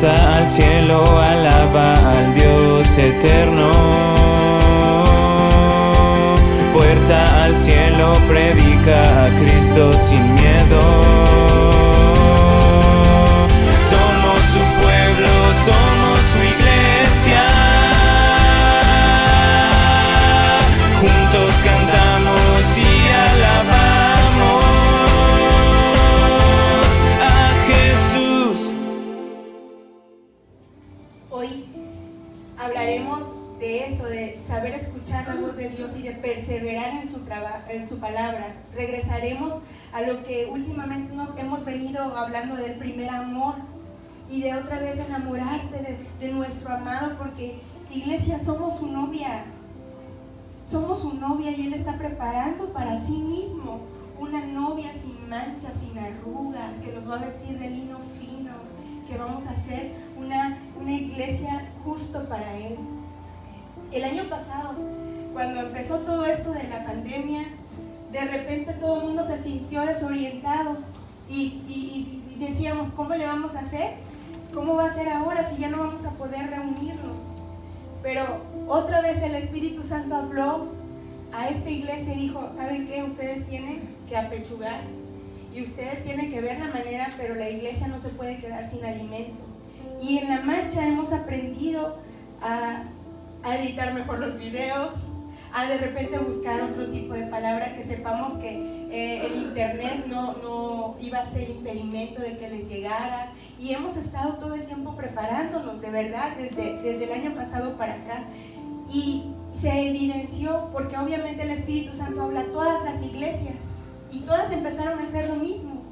Puerta al cielo, alaba al Dios eterno. Puerta al cielo, predica a Cristo sin miedo. Somos su pueblo, somos su iglesia. Juntos cantamos y alabamos a Jesús. Hoy hablaremos de eso, de saber escuchar la voz de Dios y de perseverar en su palabra. Regresaremos a lo que últimamente nos hemos venido hablando del primer amor y de otra vez enamorarte de nuestro amado, porque iglesia, somos su novia. Somos su novia y Él está preparando para sí mismo una novia sin mancha, sin arruga, que nos va a vestir de lino fino, que vamos a hacer una iglesia justo para Él. El año pasado, cuando empezó todo esto de la pandemia, de repente todo el mundo se sintió desorientado y decíamos, ¿cómo le vamos a hacer? ¿Cómo va a ser ahora si ya no vamos a poder reunirnos? Pero otra vez el Espíritu Santo habló a esta iglesia y dijo, ¿saben qué? Ustedes tienen que apechugar y ustedes tienen que ver la manera, pero la iglesia no se puede quedar sin alimento. Y en la marcha hemos aprendido a editar mejor los videos, a de repente buscar otro tipo de palabra, que sepamos que el internet no iba a ser impedimento de que les llegara, y hemos estado todo el tiempo preparándonos, de verdad, desde el año pasado para acá, y se evidenció, porque obviamente el Espíritu Santo habla a todas las iglesias, y todas empezaron a hacer lo mismo,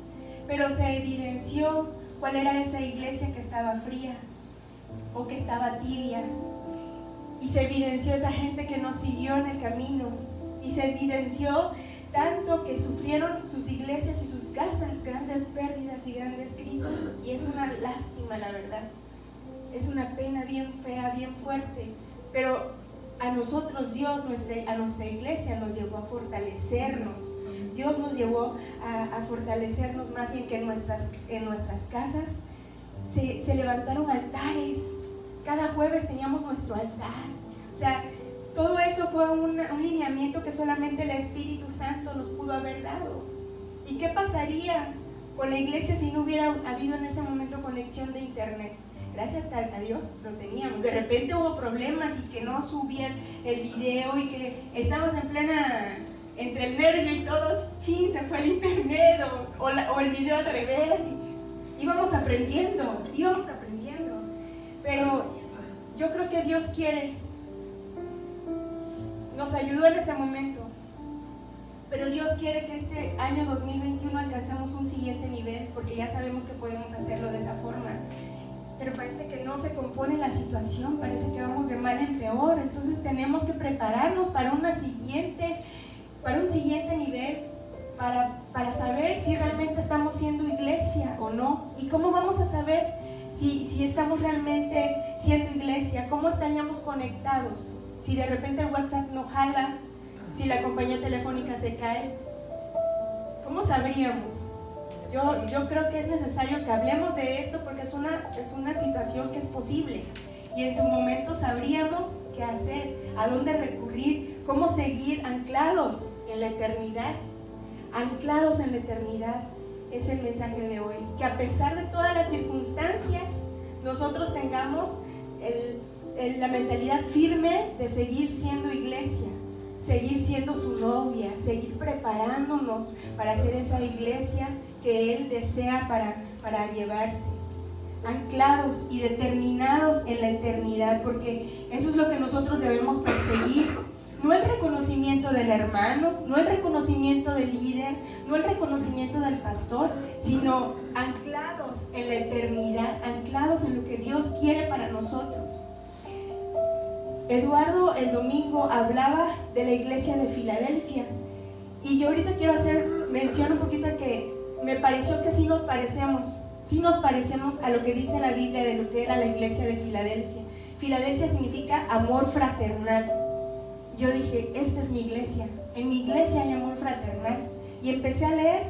pero se evidenció cuál era esa iglesia que estaba fría, o que estaba tibia, y se evidenció esa gente que nos siguió en el camino, y se evidenció tanto que sufrieron sus iglesias y sus casas grandes pérdidas y grandes crisis, y es una lástima, la verdad, es una pena bien fea, bien fuerte, pero a nosotros Dios, a nuestra iglesia nos llevó a fortalecernos. Dios nos llevó a fortalecernos más bien que en nuestras casas se levantaron altares. Cada jueves teníamos nuestro altar. O sea, todo eso fue un lineamiento que solamente el Espíritu Santo nos pudo haber dado. ¿Y qué pasaría con la iglesia si no hubiera habido en ese momento conexión de internet? Gracias a Dios lo teníamos. De repente hubo problemas y que no subían el video y que estábamos en plena, entre el nervio y todos, chin, se fue el internet o el video al revés. Y íbamos aprendiendo. Pero yo creo que Dios nos ayudó en ese momento, pero Dios quiere que este año 2021 alcancemos un siguiente nivel, porque ya sabemos que podemos hacerlo de esa forma, pero parece que no se compone la situación, parece que vamos de mal en peor. Entonces tenemos que prepararnos para un siguiente nivel, para saber si realmente estamos siendo iglesia o no. ¿Y cómo vamos a saber si estamos realmente siendo iglesia? ¿Cómo estaríamos conectados? Si de repente el WhatsApp no jala, si la compañía telefónica se cae, ¿cómo sabríamos? Yo creo que es necesario que hablemos de esto, porque es una situación que es posible, y en su momento sabríamos qué hacer, a dónde recurrir, cómo seguir anclados en la eternidad. Anclados en la eternidad es el mensaje de hoy, que a pesar de todas las circunstancias nosotros tengamos la mentalidad firme de seguir siendo iglesia, seguir siendo su novia, seguir preparándonos para ser esa iglesia que Él desea para llevarse, anclados y determinados en la eternidad, porque eso es lo que nosotros debemos perseguir. No el reconocimiento del hermano, no el reconocimiento del líder, no el reconocimiento del pastor, sino anclados en la eternidad, anclados en lo que Dios quiere para nosotros. Eduardo el domingo hablaba de la iglesia de Filadelfia, y yo ahorita quiero hacer mención un poquito a que me pareció que sí nos parecemos a lo que dice la Biblia de lo que era la iglesia de Filadelfia. Filadelfia significa amor fraternal. Yo dije, esta es mi iglesia, en mi iglesia hay amor fraternal, y empecé a leer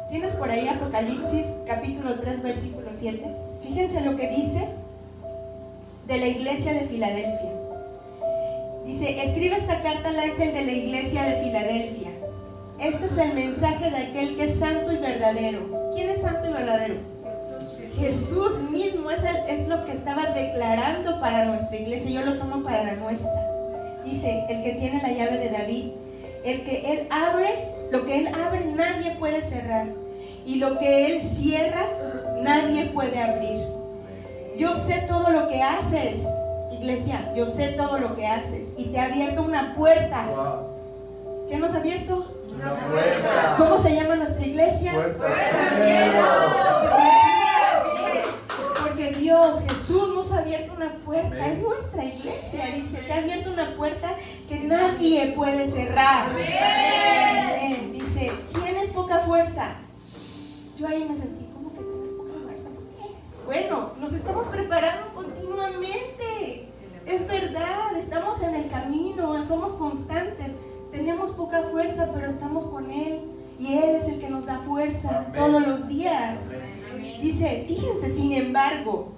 ¿Tienes por ahí Apocalipsis capítulo 3 versículo 7? Fíjense lo que dice de la iglesia de Filadelfia. Dice: escribe esta carta al ángel de la iglesia de Filadelfia. Este es el mensaje de aquel que es santo y verdadero. ¿Quién es santo y verdadero? Jesús mismo es lo que estaba declarando para nuestra iglesia. Yo lo tomo para la nuestra. Dice: el que tiene la llave de David, el que él abre, lo que él abre nadie puede cerrar, y lo que él cierra nadie puede abrir. Yo sé todo lo que haces, iglesia, yo sé todo lo que haces, y te he abierto una puerta. ¿Qué nos ha abierto? Una puerta. ¿Cómo se llama nuestra iglesia? Puerta al cielo. Porque Dios, Jesús nos ha abierto una puerta. Es nuestra iglesia. Dice: te ha abierto una puerta que nadie puede cerrar. Amén. Dice: ¿tienes poca fuerza? Yo ahí me sentí: ¿cómo que tienes poca fuerza? ¿Por qué? Bueno, nos estamos preparando continuamente. Es verdad, estamos en el camino, somos constantes. Tenemos poca fuerza, pero estamos con Él, y Él es el que nos da fuerza. Amén. Todos los días. Amén. Dice: fíjense, sin embargo,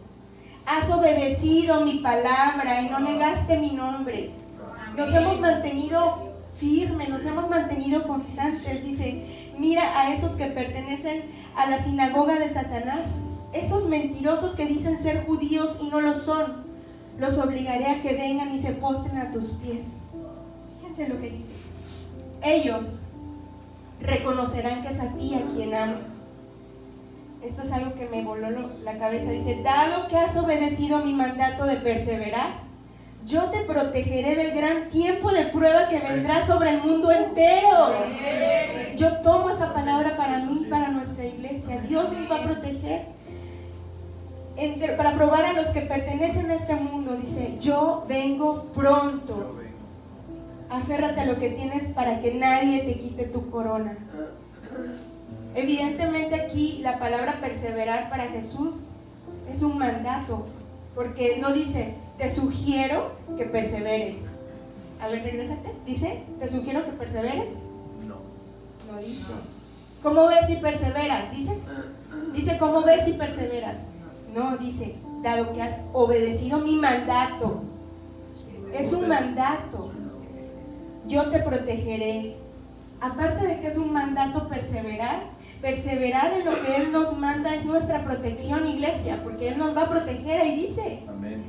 has obedecido mi palabra y no negaste mi nombre. Amén. Nos hemos mantenido firmes, nos hemos mantenido constantes. Dice: mira a esos que pertenecen a la sinagoga de Satanás, esos mentirosos que dicen ser judíos y no lo son. Los obligaré a que vengan y se postren a tus pies. Fíjense lo que dice: ellos reconocerán que es a ti a quien amo. Esto es algo que me voló la cabeza. Dice: dado que has obedecido mi mandato de perseverar, yo te protegeré del gran tiempo de prueba que vendrá sobre el mundo entero. Yo tomo esa palabra para mí, para nuestra iglesia. Dios nos va a proteger para probar a los que pertenecen a este mundo. Dice: yo vengo pronto. Aférrate a lo que tienes para que nadie te quite tu corona. Evidentemente aquí la palabra perseverar para Jesús es un mandato, porque no dice: te sugiero que perseveres. A ver, regrésate. Dice: te sugiero que perseveres. No dice: ¿cómo ves si perseveras? Dice: ¿cómo ves si perseveras? No, dice: dado que has obedecido mi mandato. Es un mandato. Yo te protegeré. Aparte de que es un mandato perseverar en lo que Él nos manda es nuestra protección, iglesia, porque Él nos va a proteger. Ahí dice: amén.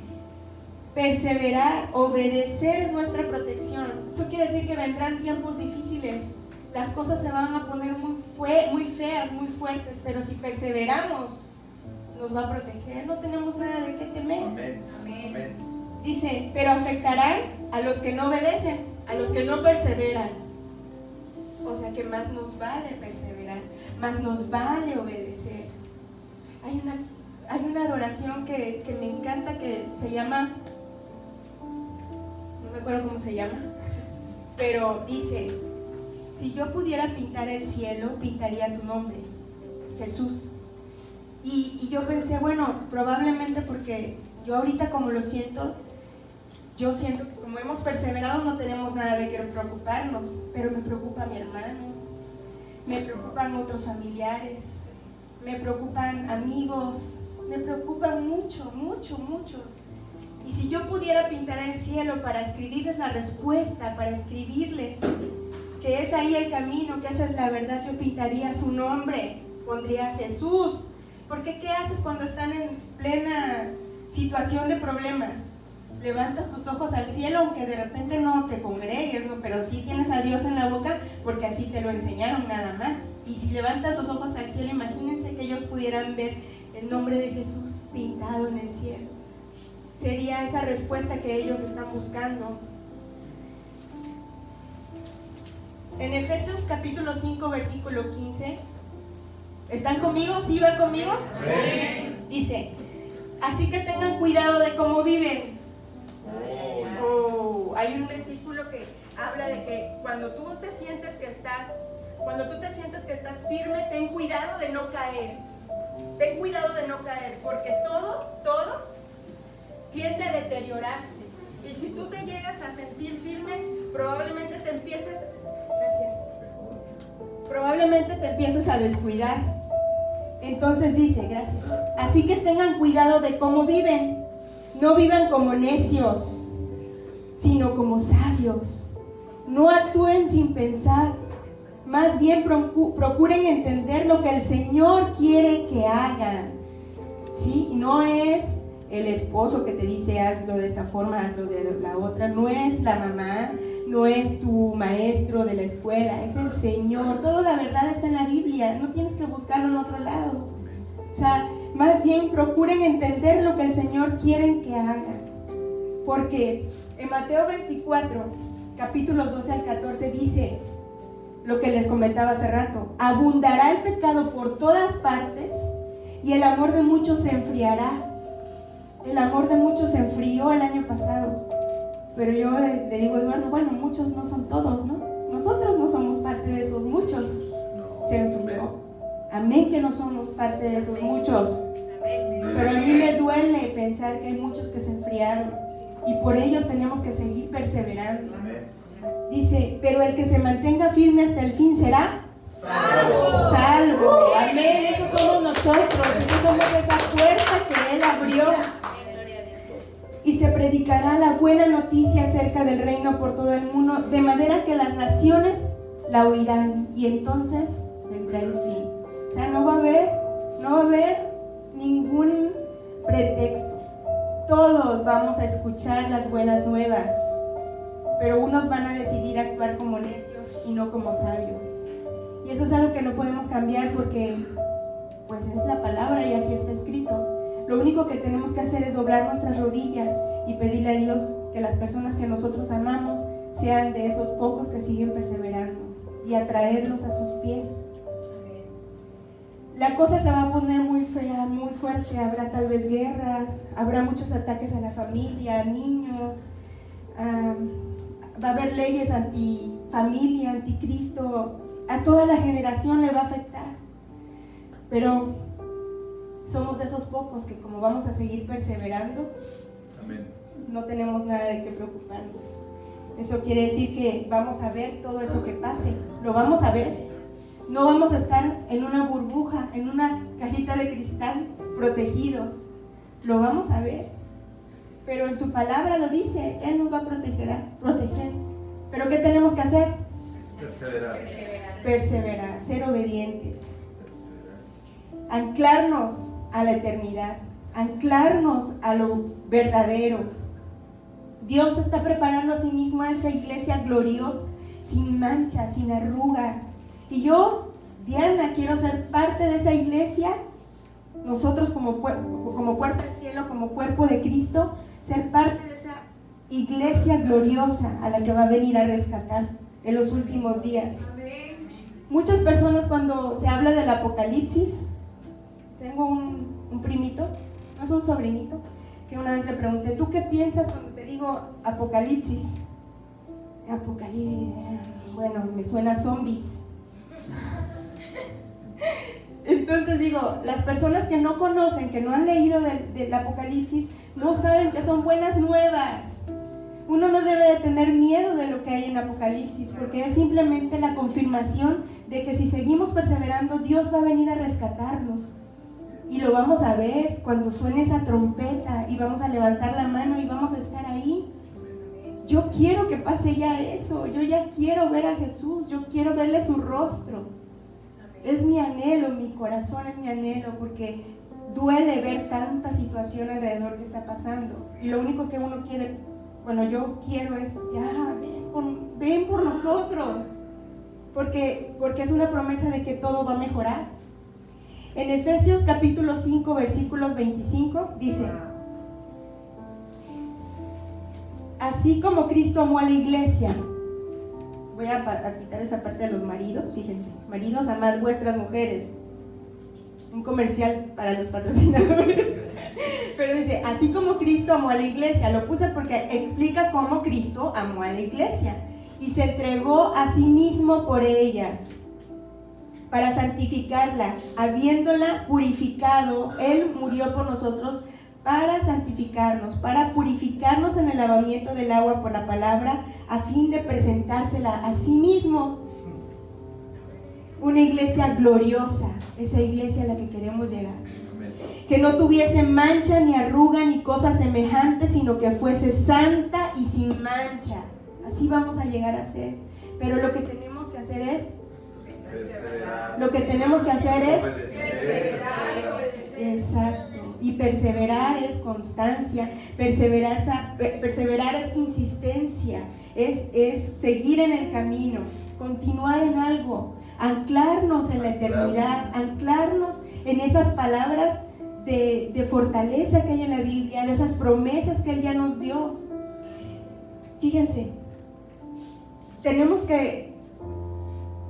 Perseverar, obedecer es nuestra protección. Eso quiere decir que vendrán tiempos difíciles, las cosas se van a poner muy feas, muy fuertes, pero si perseveramos, nos va a proteger. No tenemos nada de qué temer. Amén. Amén. Dice: pero afectarán a los que no obedecen, a los que no perseveran. O sea que más nos vale perseverar, más nos vale obedecer. Hay una adoración que me encanta, que se llama, no me acuerdo cómo se llama, pero dice: si yo pudiera pintar el cielo, pintaría tu nombre, Jesús. Y yo pensé, bueno, probablemente porque yo ahorita como lo siento, yo siento que como hemos perseverado no tenemos nada de qué preocuparnos, pero me preocupa mi hermano, me preocupan otros familiares, me preocupan amigos, me preocupan mucho, mucho, mucho. Y si yo pudiera pintar el cielo para escribirles la respuesta, para escribirles que es ahí el camino, que esa es la verdad, yo pintaría su nombre, pondría Jesús. Porque ¿qué haces cuando están en plena situación de problemas? Levantas tus ojos al cielo, aunque de repente no te congregues, ¿no? Pero sí tienes a Dios en la boca, porque así te lo enseñaron nada más. Y si levantas tus ojos al cielo, imagínense que ellos pudieran ver el nombre de Jesús pintado en el cielo. Sería esa respuesta que ellos están buscando. En Efesios capítulo 5, versículo 15, ¿están conmigo? ¿Sí van conmigo? Amén. Dice: así que tengan cuidado de cómo viven. Hay un versículo que habla de que cuando tú te sientes que estás firme, ten cuidado de no caer. Ten cuidado de no caer, porque todo tiende a deteriorarse. Y si tú te llegas a sentir firme, probablemente te empieces probablemente te empieces a descuidar. Entonces dice, gracias, así que tengan cuidado de cómo viven. No vivan como necios, sino como sabios. No actúen sin pensar. Más bien procuren entender lo que el Señor quiere que hagan. ¿Sí? No es el esposo que te dice hazlo de esta forma, hazlo de la otra. No es la mamá, no es tu maestro de la escuela, es el Señor. Toda la verdad está en la Biblia, no tienes que buscarlo en otro lado. O sea, más bien procuren entender lo que el Señor quiere que hagan. Porque en Mateo 24, capítulos 12 al 14 dice lo que les comentaba hace rato: abundará el pecado por todas partes y el amor de muchos se enfriará. El amor de muchos se enfrió el año pasado. Pero yo le digo a Eduardo, bueno, muchos no son todos, ¿no? Nosotros no somos parte de esos muchos. Se enfrió. Amén que no somos parte de esos muchos. Pero a mí me duele pensar que hay muchos que se enfriaron. Y por ellos tenemos que seguir perseverando. Dice, pero el que se mantenga firme hasta el fin será salvo. Amén. Esos somos nosotros. Esos somos esa puerta que Él abrió. Y se predicará la buena noticia acerca del reino por todo el mundo, de manera que las naciones la oirán. Y entonces vendrá el fin. O sea, no va a haber ningún pretexto. Todos vamos a escuchar las buenas nuevas, pero unos van a decidir actuar como necios y no como sabios. Y eso es algo que no podemos cambiar porque pues es la palabra y así está escrito. Lo único que tenemos que hacer es doblar nuestras rodillas y pedirle a Dios que las personas que nosotros amamos sean de esos pocos que siguen perseverando y atraerlos a sus pies. La cosa se va a poner muy fea, muy fuerte. Habrá tal vez guerras, habrá muchos ataques a la familia, a niños, va a haber leyes antifamilia, anticristo. A toda la generación le va a afectar. Pero somos de esos pocos que, como vamos a seguir perseverando, amén, no tenemos nada de qué preocuparnos. Eso quiere decir que vamos a ver todo eso que pase, lo vamos a ver. No vamos a estar en una burbuja, en una cajita de cristal, protegidos. Lo vamos a ver. Pero en su palabra lo dice, Él nos va a proteger. ¿Pero qué tenemos que hacer? Perseverar, ser obedientes. Anclarnos a la eternidad, anclarnos a lo verdadero. Dios está preparando a sí mismo a esa iglesia gloriosa, sin mancha, sin arruga. Y yo, Diana, quiero ser parte de esa iglesia. Nosotros como puerta del cielo, como cuerpo de Cristo, ser parte de esa iglesia gloriosa a la que va a venir a rescatar en los últimos días. Muchas personas, cuando se habla del Apocalipsis, tengo un primito, no es un sobrinito, que una vez le pregunté, ¿tú qué piensas cuando te digo Apocalipsis? Apocalipsis, bueno, me suena a zombies. Entonces digo, las personas que no conocen, que no han leído del Apocalipsis, no saben que son buenas nuevas. Uno no debe de tener miedo de lo que hay en Apocalipsis, porque es simplemente la confirmación de que si seguimos perseverando, Dios va a venir a rescatarnos. Y lo vamos a ver cuando suene esa trompeta y vamos a levantar la mano y vamos a estar ahí. Yo quiero que pase ya eso, yo ya quiero ver a Jesús, yo quiero verle su rostro. Es mi anhelo, mi corazón es mi anhelo, porque duele ver tanta situación alrededor que está pasando. Y lo único que uno quiere, bueno, yo quiero es, ya, ven por nosotros, porque es una promesa de que todo va a mejorar. En Efesios capítulo 5, versículos 25, dice: así como Cristo amó a la iglesia. Voy a quitar esa parte de los maridos, fíjense. Maridos, amad vuestras mujeres. Un comercial para los patrocinadores. Pero dice, así como Cristo amó a la iglesia. Lo puse porque explica cómo Cristo amó a la iglesia y se entregó a sí mismo por ella, para santificarla, habiéndola purificado. Él murió por nosotros para santificarnos, para purificarnos en el lavamiento del agua por la palabra, a fin de presentársela a sí mismo una iglesia gloriosa, esa iglesia a la que queremos llegar. Que no tuviese mancha, ni arruga, ni cosa semejante, sino que fuese santa y sin mancha. Así vamos a llegar a ser. Pero lo que tenemos que hacer es exacto. Y perseverar es constancia, perseverar es insistencia, es seguir en el camino, continuar en algo, anclarnos en la eternidad, anclarnos en esas palabras de fortaleza que hay en la Biblia, de esas promesas que Él ya nos dio. Fíjense, tenemos que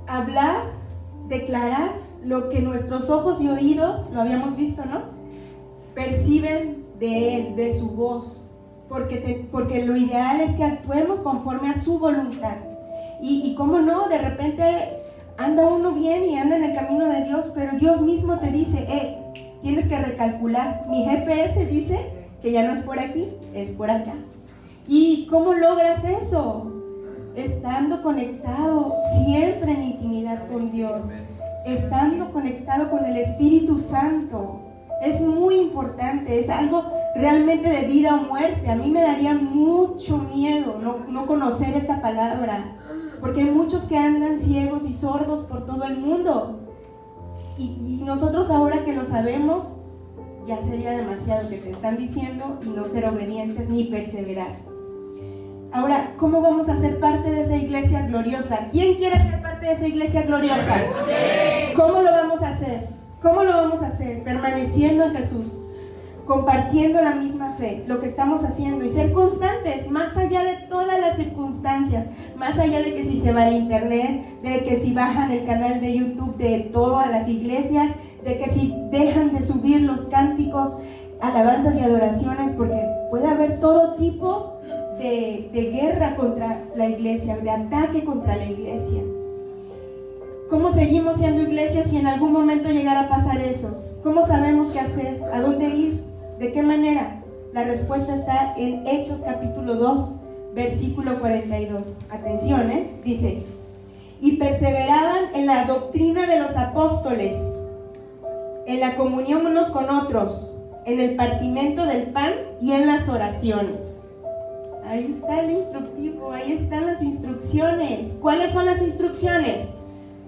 hablar, declarar lo que nuestros ojos y oídos, lo habíamos visto, ¿no?, perciben de Él, de su voz, porque lo ideal es que actuemos conforme a su voluntad. Y cómo no, de repente anda uno bien y anda en el camino de Dios, pero Dios mismo te dice, tienes que recalcular, mi GPS dice que ya no es por aquí, es por acá. ¿Y cómo logras eso? Estando conectado siempre en intimidad con Dios, estando conectado con el Espíritu Santo. Es muy importante, es algo realmente de vida o muerte. A mí me daría mucho miedo no conocer esta palabra, porque hay muchos que andan ciegos y sordos por todo el mundo. Y nosotros ahora que lo sabemos, ya sería demasiado que te están diciendo y no ser obedientes ni perseverar. Ahora, ¿cómo vamos a ser parte de esa iglesia gloriosa? ¿Quién quiere ser parte de esa iglesia gloriosa? ¿Cómo lo vamos a hacer? ¿Cómo lo vamos a hacer? Permaneciendo en Jesús, compartiendo la misma fe, lo que estamos haciendo, y ser constantes, más allá de todas las circunstancias, más allá de que si se va al internet, de que si bajan el canal de YouTube de todas las iglesias, de que si dejan de subir los cánticos, alabanzas y adoraciones, porque puede haber todo tipo de guerra contra la iglesia, de ataque contra la iglesia. ¿Cómo seguimos siendo iglesia si en algún momento llegara a pasar eso? ¿Cómo sabemos qué hacer? ¿A dónde ir? ¿De qué manera? La respuesta está en Hechos capítulo 2, versículo 42. Atención, dice: y perseveraban en la doctrina de los apóstoles, en la comunión unos con otros, en el partimiento del pan y en las oraciones. Ahí está el instructivo, ahí están las instrucciones. ¿Cuáles son las instrucciones?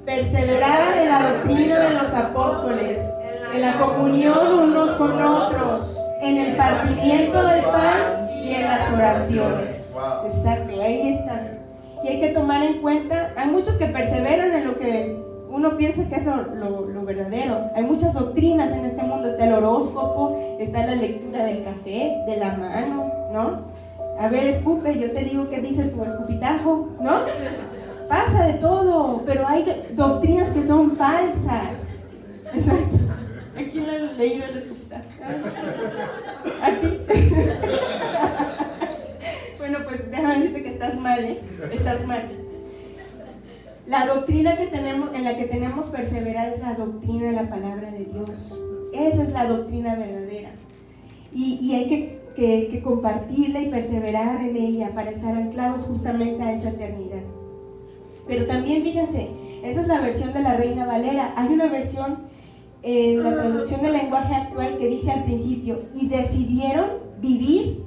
Perseverar en la doctrina de los apóstoles, en la comunión unos con otros, en el partimiento del pan y en las oraciones. Exacto, ahí están. Y hay que tomar en cuenta, hay muchos que perseveran en lo que uno piensa que es lo verdadero. Hay muchas doctrinas en este mundo, está el horóscopo, está la lectura del café, de la mano, ¿no? A ver, escupe, yo te digo qué dice tu escupitajo, ¿no? Pasa de todo, pero hay doctrinas que son falsas. Exacto. ¿A quién le ha leído el escupitajo? ¿A ti? Bueno, pues déjame decirte que estás mal, Estás mal. La doctrina que tenemos, en la que tenemos que perseverar, es la doctrina de la palabra de Dios. Esa es la doctrina verdadera. Y hay que compartirla y perseverar en ella para estar anclados justamente a esa eternidad. Pero también, fíjense, esa es la versión de la Reina Valera. Hay una versión en la traducción del lenguaje actual que dice al principio: y decidieron vivir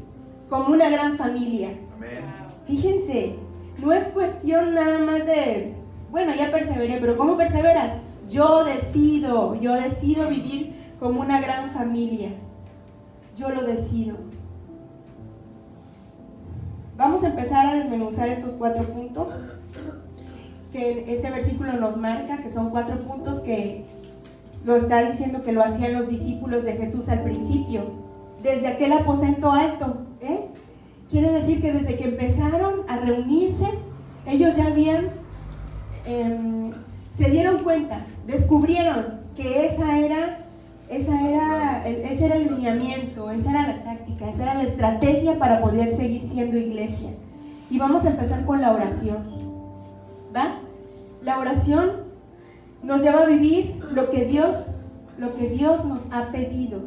como una gran familia. Amén. Fíjense, no es cuestión nada más de, bueno, ya perseveré, pero ¿cómo perseveras? Yo decido vivir como una gran familia. Yo lo decido. Vamos a empezar a desmenuzar estos 4 puntos que este versículo nos marca, que son 4 puntos que lo está diciendo que lo hacían los discípulos de Jesús al principio, desde aquel aposento alto. Quiere decir que desde que empezaron a reunirse, ellos ya habían, se dieron cuenta, descubrieron que ese era el lineamiento, esa era la táctica, esa era la estrategia para poder seguir siendo iglesia. Y vamos a empezar con la oración. ¿Va? La oración nos lleva a vivir lo que Dios nos ha pedido.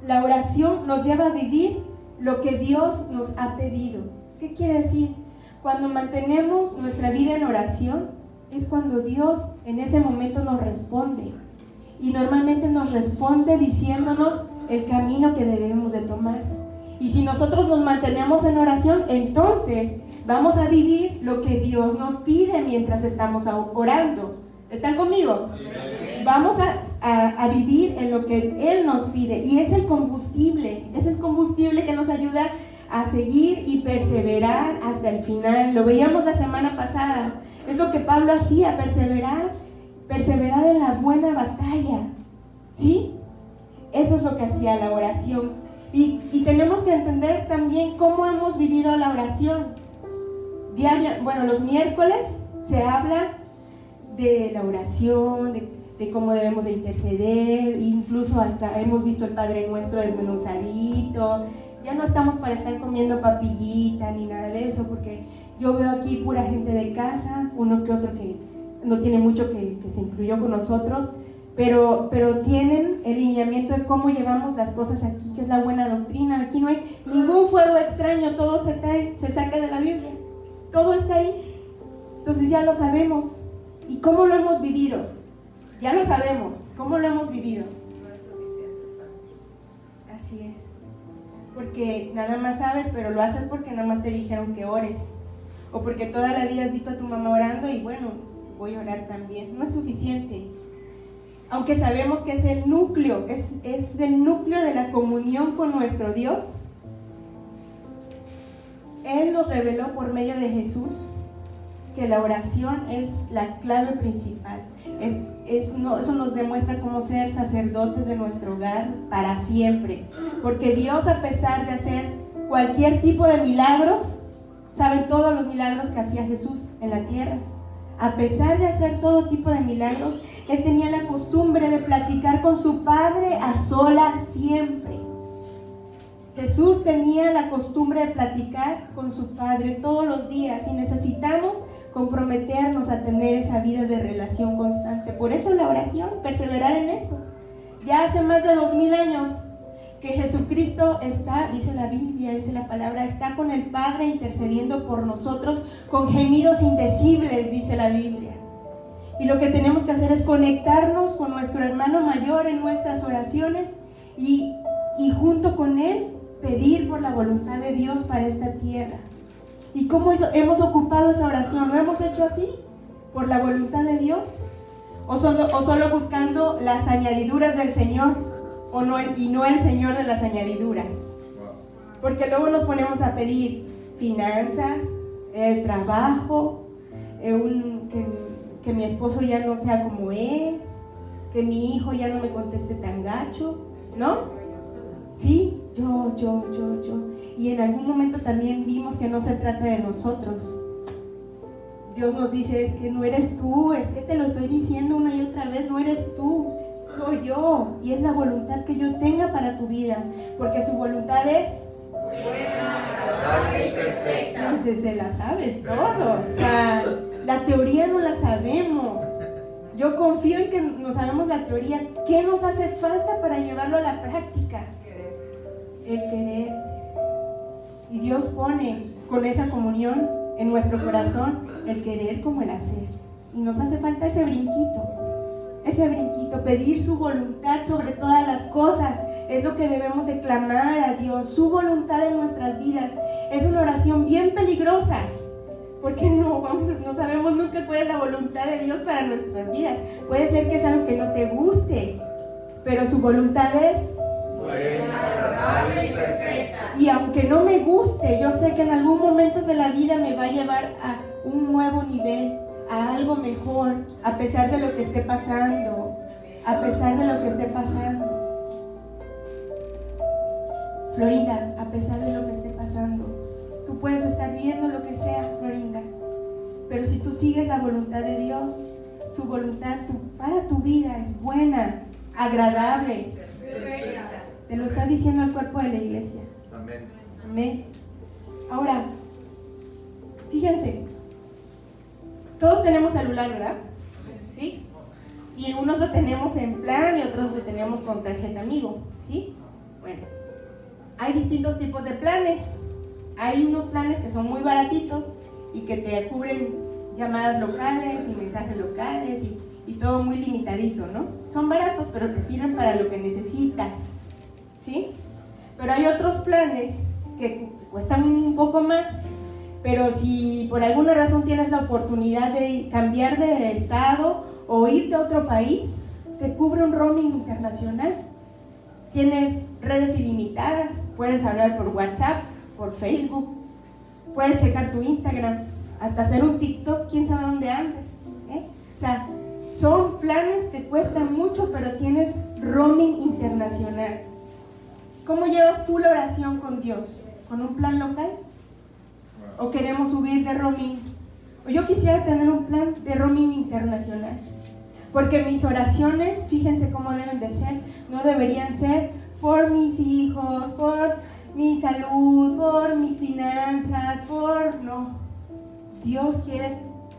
La oración nos lleva a vivir lo que Dios nos ha pedido. ¿Qué quiere decir? Cuando mantenemos nuestra vida en oración, es cuando Dios en ese momento nos responde. Y normalmente nos responde diciéndonos el camino que debemos de tomar. Y si nosotros nos mantenemos en oración, entonces vamos a vivir lo que Dios nos pide mientras estamos orando. ¿Están conmigo? Vamos a vivir en lo que Él nos pide. Y es el combustible que nos ayuda a seguir y perseverar hasta el final. Lo veíamos la semana pasada. Es lo que Pablo hacía, perseverar en la buena batalla. ¿Sí? Eso es lo que hacía la oración. Y tenemos que entender también cómo hemos vivido la oración. Diaria, los miércoles se habla de la oración, de cómo debemos de interceder, incluso hasta hemos visto el Padre Nuestro desmenuzadito. Ya no estamos para estar comiendo papillita ni nada de eso, porque yo veo aquí pura gente de casa, uno que otro que no tiene mucho que se incluyó con nosotros, pero tienen el lineamiento de cómo llevamos las cosas aquí, que es la buena doctrina. Aquí no hay ningún fuego extraño, todo se saca de la Biblia, todo está ahí. Entonces ya lo sabemos. ¿Y cómo lo hemos vivido? Ya lo sabemos, ¿cómo lo hemos vivido? No es suficiente, Así es. Porque nada más sabes, pero lo haces porque nada más te dijeron que ores. O porque toda la vida has visto a tu mamá orando y bueno, voy a orar también. No es suficiente. Aunque sabemos que es el núcleo, es del núcleo de la comunión con nuestro Dios. Él nos reveló por medio de Jesús que la oración es la clave principal. Eso nos demuestra cómo ser sacerdotes de nuestro hogar para siempre. Porque Dios, a pesar de hacer cualquier tipo de milagros, saben todos los milagros que hacía Jesús en la tierra. A pesar de hacer todo tipo de milagros, Él tenía la costumbre de platicar con su Padre a solas siempre. Jesús tenía la costumbre de platicar con su Padre todos los días y necesitamos comprometernos a tener esa vida de relación constante. Por eso la oración, perseverar en eso. Ya hace más de 2000 años que Jesucristo está, dice la Biblia, dice la palabra, está con el Padre intercediendo por nosotros con gemidos indecibles, dice la Biblia. Y lo que tenemos que hacer es conectarnos con nuestro hermano mayor en nuestras oraciones y junto con Él pedir por la voluntad de Dios para esta tierra. ¿Y cómo hemos ocupado esa oración? ¿Lo hemos hecho así? ¿Por la voluntad de Dios? ¿O solo buscando las añadiduras del Señor? Y no el Señor de las añadiduras. Porque luego nos ponemos a pedir finanzas, trabajo, que mi esposo ya no sea como es, que mi hijo ya no me conteste tan gacho, ¿no? Sí, yo. Y en algún momento también vimos que no se trata de nosotros. Dios nos dice, es que no eres tú, es que te lo estoy diciendo una y otra vez, no eres tú, soy yo. Y es la voluntad que yo tenga para tu vida, porque su voluntad es buena, agradable y perfecta. Entonces se la sabe todo. O sea, la teoría no la sabemos. Yo confío en que no sabemos la teoría. ¿Qué nos hace falta para llevarlo a la práctica? El querer. Y Dios pone con esa comunión en nuestro corazón el querer como el hacer. Y nos hace falta ese brinquito, pedir su voluntad sobre todas las cosas. Es lo que debemos de clamar a Dios, su voluntad en nuestras vidas. Es una oración bien peligrosa, porque no sabemos nunca cuál es la voluntad de Dios para nuestras vidas. Puede ser que es algo que no te guste, pero su voluntad es buena, agradable y perfecta. Y aunque no me guste, yo sé que en algún momento de la vida me va a llevar a un nuevo nivel, a algo mejor, a pesar de lo que esté pasando, Florinda, a pesar de lo que esté pasando, tú puedes estar viendo lo que sea, Florinda, pero si tú sigues la voluntad de Dios, su voluntad para tu vida es buena, agradable, Perfecta. te lo está diciendo el cuerpo de la iglesia. Amén. Ahora, fíjense, todos tenemos celular, ¿verdad? ¿Sí? Y unos lo tenemos en plan y otros lo tenemos con tarjeta amigo, ¿sí? Bueno, hay distintos tipos de planes. Hay unos planes que son muy baratitos y que te cubren llamadas locales y mensajes locales y todo muy limitadito, ¿no? Son baratos, pero te sirven para lo que necesitas, ¿sí? Pero hay otros planes que cuestan un poco más, pero si por alguna razón tienes la oportunidad de cambiar de estado o irte a otro país, te cubre un roaming internacional. Tienes redes ilimitadas, puedes hablar por WhatsApp, por Facebook, puedes checar tu Instagram, hasta hacer un TikTok, quién sabe dónde andes, ¿eh? O sea, son planes que cuestan mucho, pero tienes roaming internacional. ¿Cómo llevas tú la oración con Dios? ¿Con un plan local? ¿O queremos subir de roaming? Yo quisiera tener un plan de roaming internacional, porque mis oraciones, fíjense cómo deben de ser, no deberían ser por mis hijos, por mi salud, por mis finanzas, no. Dios quiere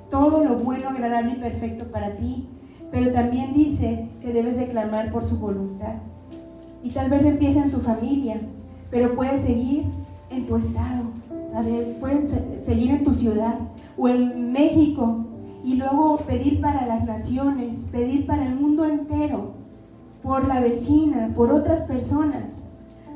todo lo bueno, agradable y perfecto para ti, pero también dice que debes de clamar por su voluntad. Y tal vez empieza en tu familia, pero puedes seguir en tu estado, puedes seguir en tu ciudad o en México, y luego pedir para las naciones, pedir para el mundo entero, por la vecina, por otras personas,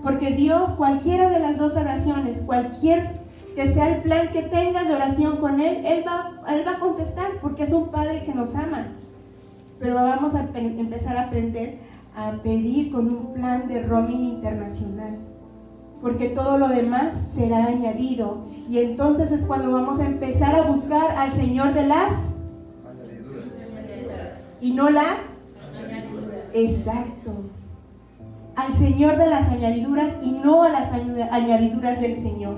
porque Dios, cualquiera de las dos oraciones, cualquier que sea el plan que tengas de oración con Él va a contestar, porque es un Padre que nos ama. Pero vamos a empezar a aprender a pedir con un plan de roaming internacional, porque todo lo demás será añadido, y entonces es cuando vamos a empezar a buscar al Señor de las añadiduras y no las añadiduras. Exacto, al Señor de las añadiduras y no a las añadiduras del Señor.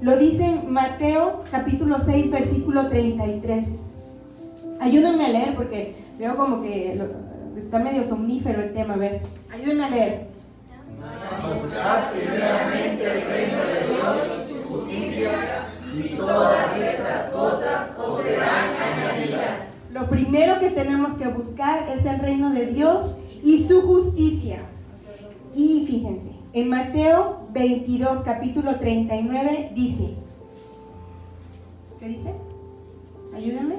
Lo dice Mateo capítulo 6 versículo 33. Ayúdenme a leer porque veo como que está medio somnífero el tema. A ver, ayúdenme a leer. Buscar primeramente el reino de Dios y su justicia, y todas estas cosas os serán añadidas. Lo primero que tenemos que buscar es el reino de Dios y su justicia. Y fíjense, en Mateo 22, capítulo 39, dice, ¿qué dice? Ayúdenme.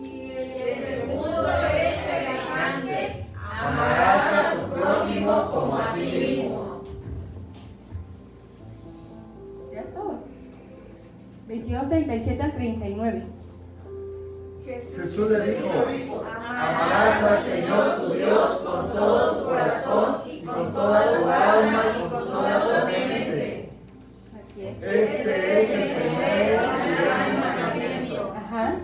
Y el segundo es semejante: amarás a tu prójimo como a ti mismo. Ya es todo. 22, 37 al 39. Jesús le dijo: Amarás al Señor tu Dios con todo tu corazón y con toda tu alma y con toda tu mente. Así es. Este es el primero y gran mandamiento. Ajá.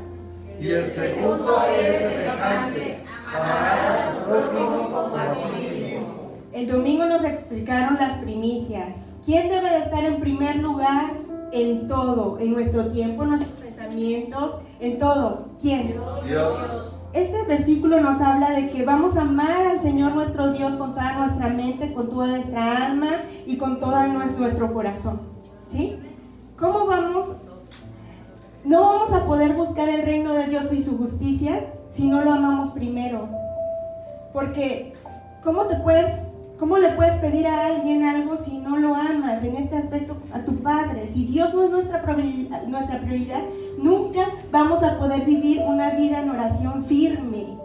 Y el segundo es semejante: amarás a tu prójimo como a ti mismo. El domingo nos explicaron las primicias. ¿Quién debe de estar en primer lugar en todo? En nuestro tiempo, en nuestros pensamientos, en todo. ¿Quién? Dios. Este versículo nos habla de que vamos a amar al Señor nuestro Dios con toda nuestra mente, con toda nuestra alma y con todo nuestro corazón, ¿sí? ¿Cómo vamos? No vamos a poder buscar el reino de Dios y su justicia si no lo amamos primero. Porque ¿cómo le puedes pedir a alguien algo si no lo amas? En este aspecto, a tu Padre. Si Dios no es nuestra prioridad, nunca vamos a poder vivir una vida en oración firme.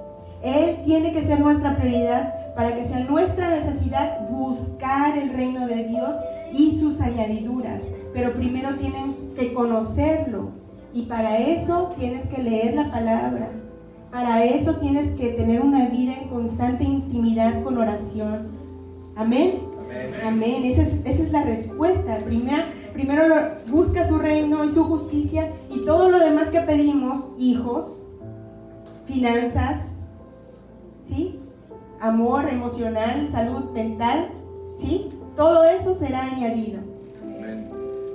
Él tiene que ser nuestra prioridad para que sea nuestra necesidad buscar el reino de Dios y sus añadiduras. Pero primero tienen que conocerlo, y para eso tienes que leer la palabra. Para eso tienes que tener una vida en constante intimidad con oración. Amén. Amén. Esa es la respuesta. Primero busca su reino y su justicia, y todo lo demás que pedimos, hijos, finanzas, ¿sí? Amor emocional, salud mental, ¿sí? Todo eso será añadido. Amén.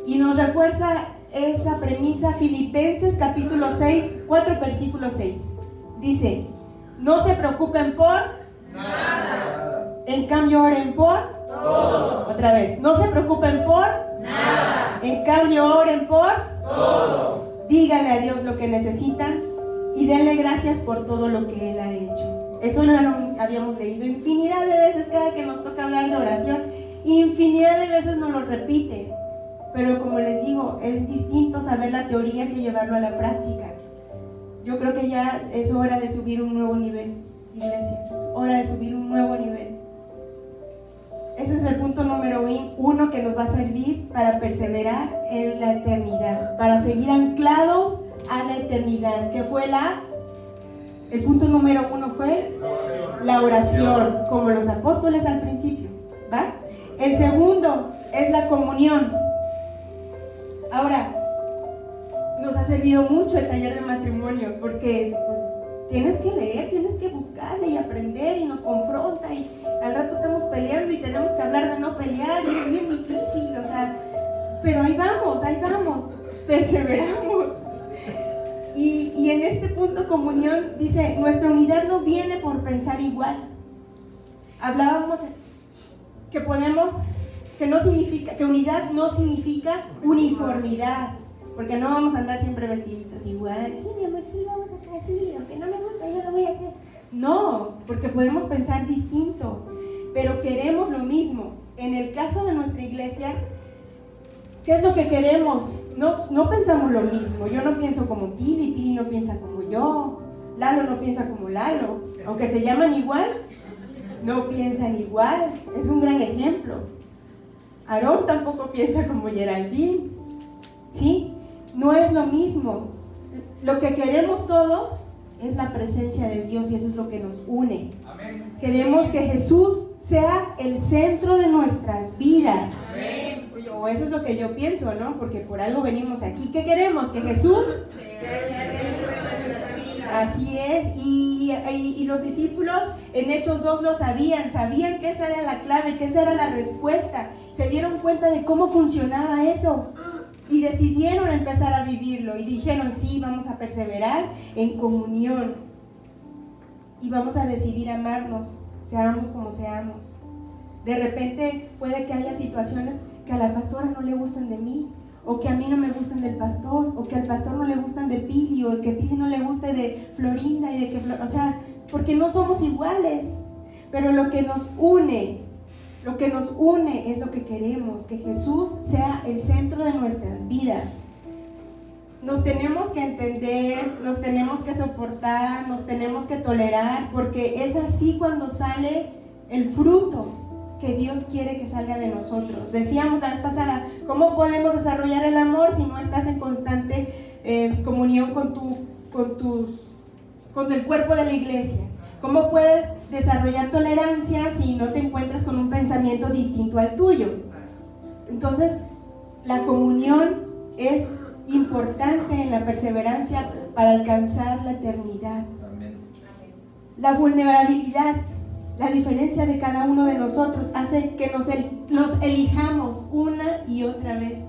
Y nos refuerza esa premisa Filipenses capítulo 6, 4 versículo 6. Dice: no se preocupen por Nada. En cambio oren por Todo. Otra vez, no se preocupen por Nada. En cambio oren por Todo. Díganle a Dios lo que necesitan y denle gracias por todo lo que Él ha hecho. Eso ya lo habíamos leído infinidad de veces cada que nos toca hablar de oración. Infinidad de veces nos lo repite. Pero como les digo, es distinto saber la teoría que llevarlo a la práctica. Yo creo que ya es hora de subir un nuevo nivel, iglesia. Es hora de subir un nuevo nivel. Ese es el punto número 1 que nos va a servir para perseverar en la eternidad, para seguir anclados a la eternidad, que fue el punto número 1 fue la oración, como los apóstoles al principio, ¿va? El segundo es la comunión. Ahora, nos ha servido mucho el taller de matrimonios, porque pues, tienes que leer, tienes que buscarle y aprender, y nos confronta, y al rato estamos peleando y tenemos que hablar de no pelear, y es bien difícil, o sea, pero ahí vamos, perseveramos. Y en este punto comunión dice, nuestra unidad no viene por pensar igual. Hablábamos que unidad no significa uniformidad, porque no vamos a andar siempre vestiditos igual. Sí, mi amor, sí, vamos acá, sí, aunque no me gusta, yo lo voy a hacer. No, porque podemos pensar distinto, pero queremos lo mismo. En el caso de nuestra iglesia, ¿qué es lo que queremos? No pensamos lo mismo. Yo no pienso como Pili, Pili no piensa como yo, Lalo no piensa como Lalo. Aunque se llaman igual, no piensan igual. Es un gran ejemplo. Aarón tampoco piensa como Geraldine, ¿sí? No es lo mismo. Lo que queremos todos es la presencia de Dios, y eso es lo que nos une. Amén. Queremos que Jesús sea el centro de nuestras vidas. Amén. O eso es lo que yo pienso, ¿no? Porque por algo venimos aquí. ¿Qué queremos? Que Jesús sea el centro de nuestras vidas. Así es. Y los discípulos en Hechos 2 lo sabían que esa era la clave, que esa era la respuesta. Se dieron cuenta de cómo funcionaba eso y decidieron empezar a vivirlo, y dijeron, sí, vamos a perseverar en comunión y vamos a decidir amarnos, seamos como seamos. De repente puede que haya situaciones que a la pastora no le gustan de mí, o que a mí no me gustan del pastor, o que al pastor no le gustan de Pili, o que Pili no le guste de Florinda, y de que, o sea, porque no somos iguales, pero lo que nos une es lo que queremos, que Jesús sea el centro de nuestras vidas. Nos tenemos que entender, nos tenemos que soportar, nos tenemos que tolerar, porque es así cuando sale el fruto que Dios quiere que salga de nosotros. Decíamos la vez pasada, ¿cómo podemos desarrollar el amor si no estás en constante comunión con el cuerpo de la iglesia? ¿Cómo puedes desarrollar tolerancia si no te encuentras con un pensamiento distinto al tuyo? Entonces, la comunión es importante en la perseverancia para alcanzar la eternidad. La vulnerabilidad, la diferencia de cada uno de nosotros hace que nos elijamos una y otra vez.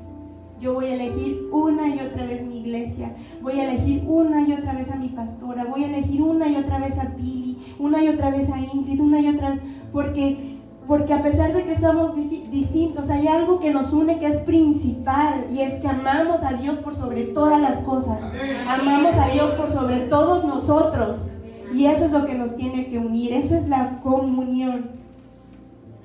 Yo voy a elegir una y otra vez mi iglesia, voy a elegir una y otra vez a mi pastora, voy a elegir una y otra vez a Pili, una y otra vez a Ingrid, una y otra vez, porque a pesar de que somos distintos, hay algo que nos une que es principal, y es que amamos a Dios por sobre todas las cosas. Amamos a Dios por sobre todos nosotros, y eso es lo que nos tiene que unir. Esa es la comunión.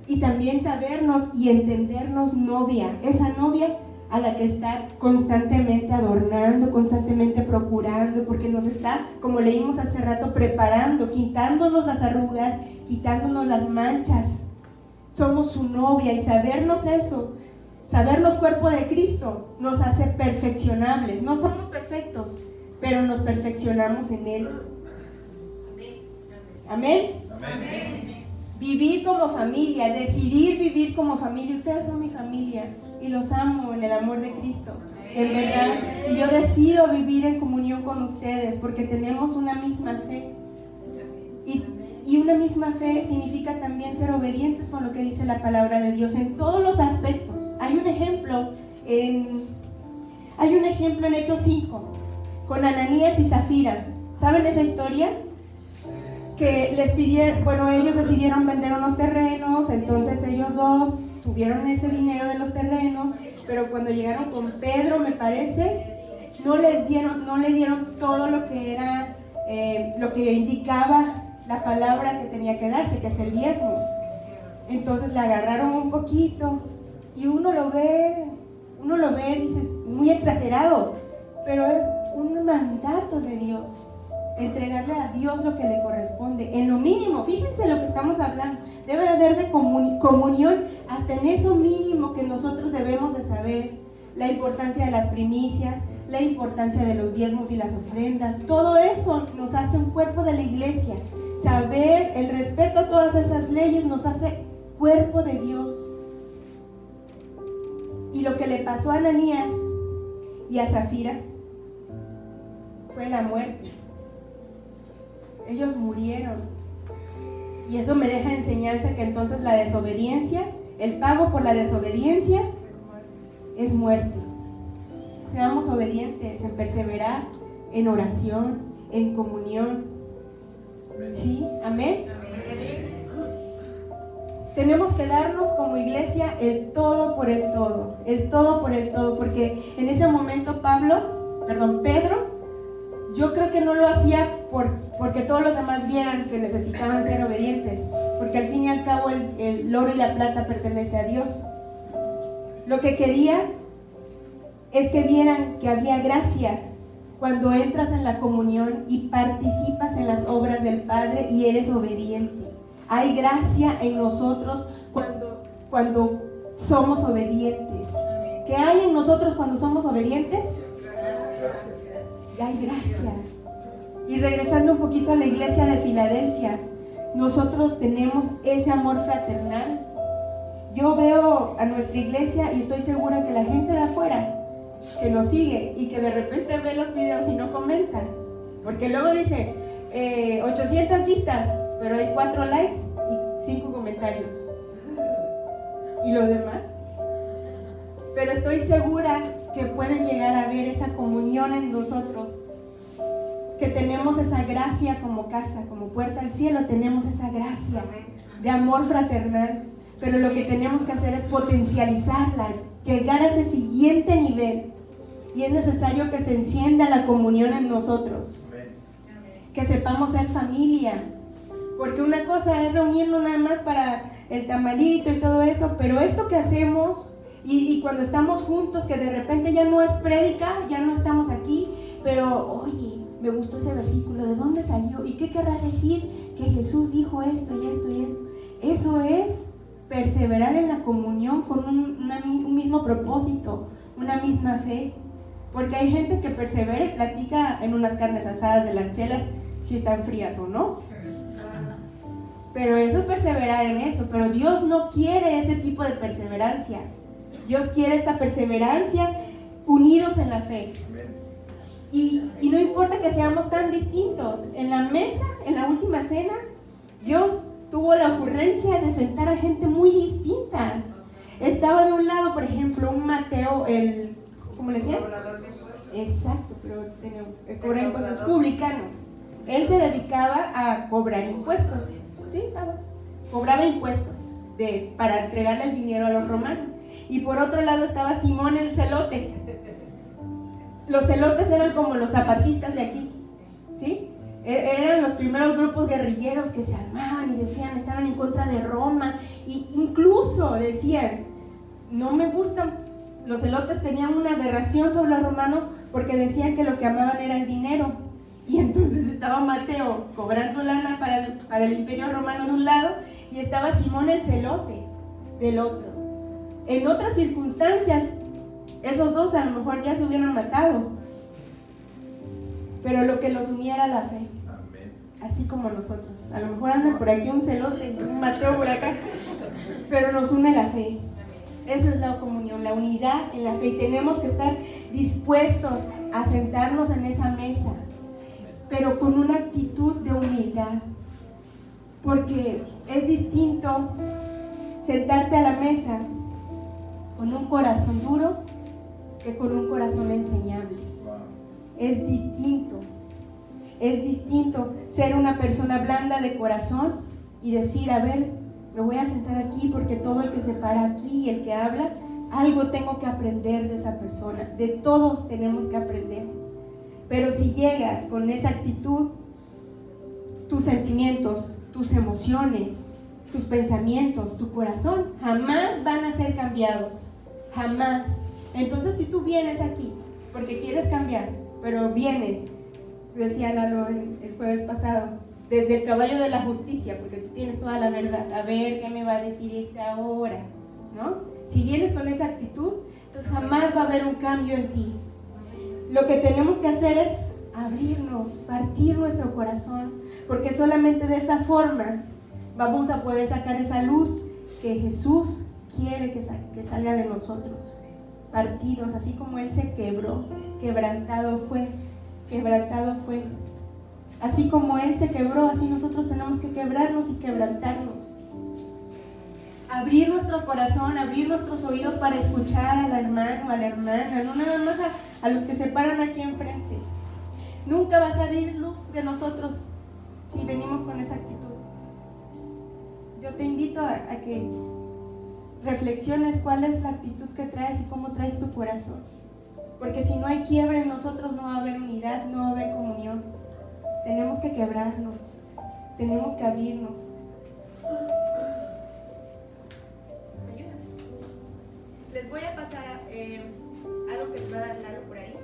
Y también sabernos y entendernos novia, esa novia a la que está constantemente adornando, constantemente procurando, porque nos está, como leímos hace rato, preparando, quitándonos las arrugas, quitándonos las manchas. Somos su novia, y sabernos eso, sabernos cuerpo de Cristo, nos hace perfeccionables. No somos perfectos, pero nos perfeccionamos en Él. Amén. Amén. Vivir como familia, decidir vivir como familia. Ustedes son mi familia y los amo en el amor de Cristo, en verdad. Y yo decido vivir en comunión con ustedes porque tenemos una misma fe. Y una misma fe significa también ser obedientes con lo que dice la palabra de Dios en todos los aspectos. Hay un ejemplo en Hechos 5 con Ananías y Zafira. ¿Saben esa historia? Que les pidieron, ellos decidieron vender unos terrenos, entonces ellos dos tuvieron ese dinero de los terrenos, pero cuando llegaron con Pedro, me parece, no le dieron todo lo que era, lo que indicaba la palabra que tenía que darse, que es el diezmo. Entonces le agarraron un poquito, y uno lo ve, dices, muy exagerado, pero es un mandato de Dios. entregarle a Dios lo que le corresponde, en lo mínimo. Fíjense lo que estamos hablando, debe de haber de comunión hasta en eso mínimo que nosotros debemos de saber, la importancia de las primicias, la importancia de los diezmos y las ofrendas. Todo eso nos hace un cuerpo de la iglesia. Saber el respeto a todas esas leyes nos hace cuerpo de Dios. Y lo que le pasó a Ananías y a Zafira fue la muerte. Ellos murieron. Y eso me deja enseñanza que entonces la desobediencia, el pago por la desobediencia es muerte. Seamos obedientes en perseverar, en oración, en comunión. ¿Sí? ¿Amén? Tenemos que darnos como iglesia el todo por el todo, el todo por el todo, porque en ese momento Pedro, yo creo que no lo hacía porque todos los demás vieran que necesitaban ser obedientes, porque al fin y al cabo el oro y la plata pertenece a Dios. Lo que quería es que vieran que había gracia cuando entras en la comunión y participas en las obras del Padre y eres obediente. Hay gracia en nosotros cuando somos obedientes. ¿Qué hay en nosotros cuando somos obedientes? Hay gracia. Y regresando un poquito a la iglesia de Filadelfia, nosotros tenemos ese amor fraternal. Yo veo a nuestra iglesia y estoy segura que la gente de afuera que nos sigue y que de repente ve los videos y no comenta, porque luego dice 800 vistas, pero hay 4 likes y 5 comentarios y los demás. Pero estoy segura que pueden llegar a ver esa comunión en nosotros, que tenemos esa gracia como casa, como puerta al cielo, tenemos esa gracia de amor fraternal, pero lo que tenemos que hacer es potencializarla, llegar a ese siguiente nivel, y es necesario que se encienda la comunión en nosotros, que sepamos ser familia, porque una cosa es reunirnos nada más para el tamalito y todo eso, pero esto que hacemos y cuando estamos juntos, que de repente ya no es prédica, ya no estamos aquí, pero oye, me gustó ese versículo, ¿de dónde salió? ¿Y qué querrá decir que Jesús dijo esto y esto y esto? Eso es perseverar en la comunión con un mismo propósito, una misma fe. Porque hay gente que persevera y platica en unas carnes asadas de las chelas, si están frías o no. Pero eso es perseverar en eso. Pero Dios no quiere ese tipo de perseverancia. Dios quiere esta perseverancia unidos en la fe. Y no importa que seamos tan distintos. En la mesa, en la última cena, Dios tuvo la ocurrencia de sentar a gente muy distinta. Estaba de un lado, por ejemplo, un Mateo, ¿cómo le decía? Exacto, pero cobrar impuestos, publicano. Él se dedicaba a cobrar impuestos, ¿sí? Cobraba impuestos para entregarle el dinero a los romanos. Y por otro lado estaba Simón el celote. Los celotes eran como los zapatistas de aquí, ¿sí? Eran los primeros grupos guerrilleros que se armaban y decían, estaban en contra de Roma, e incluso decían, no me gustan. Los celotes tenían una aberración sobre los romanos porque decían que lo que amaban era el dinero. Y entonces estaba Mateo cobrando lana para el imperio romano de un lado y estaba Simón el celote del otro. En otras circunstancias, esos dos a lo mejor ya se hubieran matado. Pero lo que los unía era la fe. Así como nosotros. A lo mejor anda por aquí un celote, un Mateo por acá, pero nos une la fe. Esa es la comunión, la unidad en la fe. Y tenemos que estar dispuestos a sentarnos en esa mesa, pero con una actitud de humildad. Porque es distinto sentarte a la mesa con un corazón duro que con un corazón enseñable. Es distinto. Es distinto ser una persona blanda de corazón y decir, a ver, me voy a sentar aquí porque todo el que se para aquí y el que habla, algo tengo que aprender de esa persona. De todos tenemos que aprender. Pero si llegas con esa actitud, tus sentimientos, tus emociones, tus pensamientos, tu corazón, jamás van a ser cambiados. Jamás. Entonces, si tú vienes aquí porque quieres cambiar, pero vienes decía Lalo el jueves pasado, desde el caballo de la justicia, porque tú tienes toda la verdad, a ver qué me va a decir este ahora, ¿no? Si vienes con esa actitud, entonces jamás va a haber un cambio en ti. Lo que tenemos que hacer es abrirnos, partir nuestro corazón, porque solamente de esa forma vamos a poder sacar esa luz que Jesús quiere que salga de nosotros, partidos, así como Él se quebró, quebrantado fue. Así como Él se quebró, así nosotros tenemos que quebrarnos y quebrantarnos. Abrir nuestro corazón, abrir nuestros oídos para escuchar al hermano, a la hermana, no nada más a los que se paran aquí enfrente. Nunca va a salir luz de nosotros si venimos con esa actitud. Yo te invito a que reflexiones cuál es la actitud que traes y cómo traes tu corazón. Porque si no hay quiebra en nosotros, no va a haber unidad, no va a haber comunión. Tenemos que quebrarnos, tenemos que abrirnos. ¿Me ayudas? Les voy a pasar algo que les va a dar Lalo por ahí.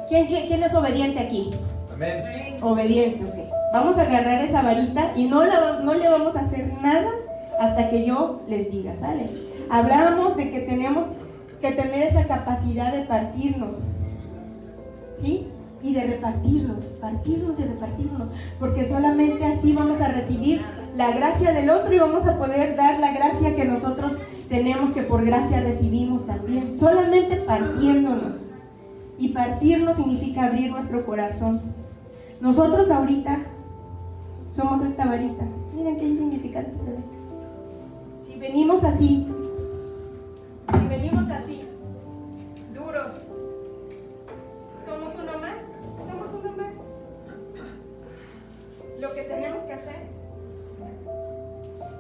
¿Quién es obediente aquí? Amén. Obediente, ok. Vamos a agarrar esa varita y no le vamos a hacer nada hasta que yo les diga, ¿sale? Hablábamos de que tenemos que tener esa capacidad de partirnos, ¿sí? Y de partirnos y repartirnos, porque solamente así vamos a recibir la gracia del otro y vamos a poder dar la gracia que nosotros tenemos, que por gracia recibimos también, solamente partiéndonos. Y partirnos significa abrir nuestro corazón. Nosotros ahorita somos esta varita. Miren qué insignificante se ve. Si venimos así, duros, somos uno más. Lo que tenemos que hacer,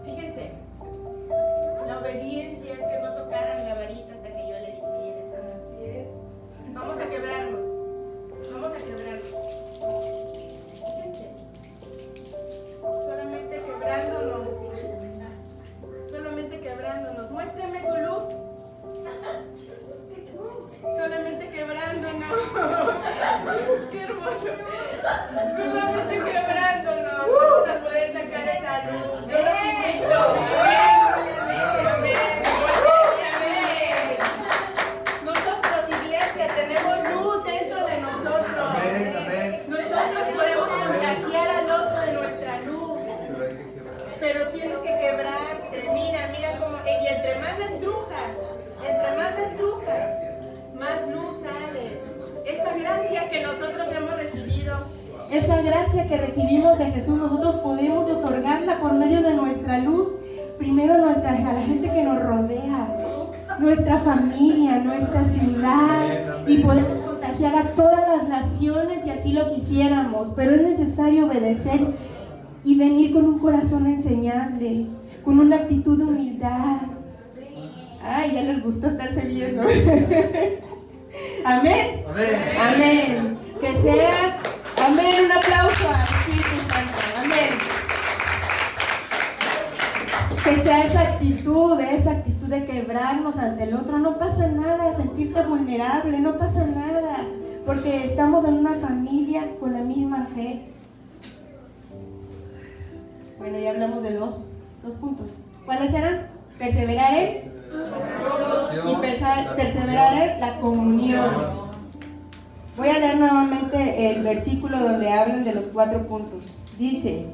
fíjense, la obediencia es que no tocaran la varita hasta que yo le dijera. Así es. Vamos a quebrarnos. Fíjense, solamente quebrándonos. Muéstreme su luz. Solamente quebrándonos. Qué hermoso. Solamente quebrándonos vamos a poder sacar esa luz. Yo los invito. Amén. Nosotros, iglesia, tenemos luz dentro de nosotros. Amén. Nosotros podemos contagiar al otro de nuestra luz. Pero tienes que quebrarte. Mira cómo. Y entre más le estrujas, más luz sale. Esa gracia que nosotros hemos recibido, esa gracia que recibimos de Jesús, nosotros podemos otorgarla por medio de nuestra luz, primero a la gente que nos rodea, nuestra familia, nuestra ciudad, y podemos contagiar a todas las naciones si así lo quisiéramos, pero es necesario obedecer y venir con un corazón enseñable, con una actitud de humildad. Ay, ya les gustó estarse viendo. Amén. Amén. Que sea, amén, un aplauso al Espíritu Santo. Amén. Que sea esa actitud de quebrarnos ante el otro. No pasa nada, sentirte vulnerable, no pasa nada, porque estamos en una familia con la misma fe. Bueno, ya hablamos de dos puntos. ¿Cuáles eran? Perseverar en y perseverar en la comunión. Voy a leer nuevamente el versículo donde hablan de los 4 puntos. Dice,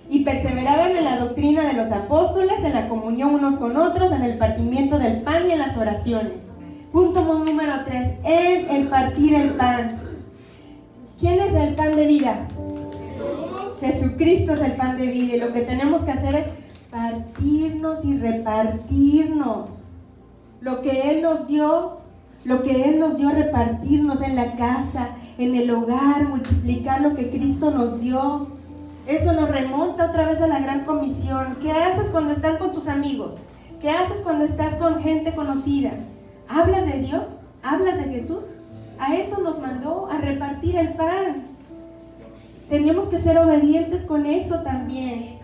y perseveraban en la doctrina de los apóstoles, en la comunión unos con otros, en el partimiento del pan y en las oraciones. Punto número 3, en el partir el pan. ¿Quién es el pan de vida? Jesucristo es el pan de vida, y lo que tenemos que hacer es partirnos y repartirnos. Lo que Él nos dio, repartirnos en la casa, en el hogar, multiplicar lo que Cristo nos dio. Eso nos remonta otra vez a la gran comisión. ¿Qué haces cuando estás con tus amigos? ¿Qué haces cuando estás con gente conocida? ¿Hablas de Dios? ¿Hablas de Jesús? A eso nos mandó, a repartir el pan. Tenemos que ser obedientes con eso también.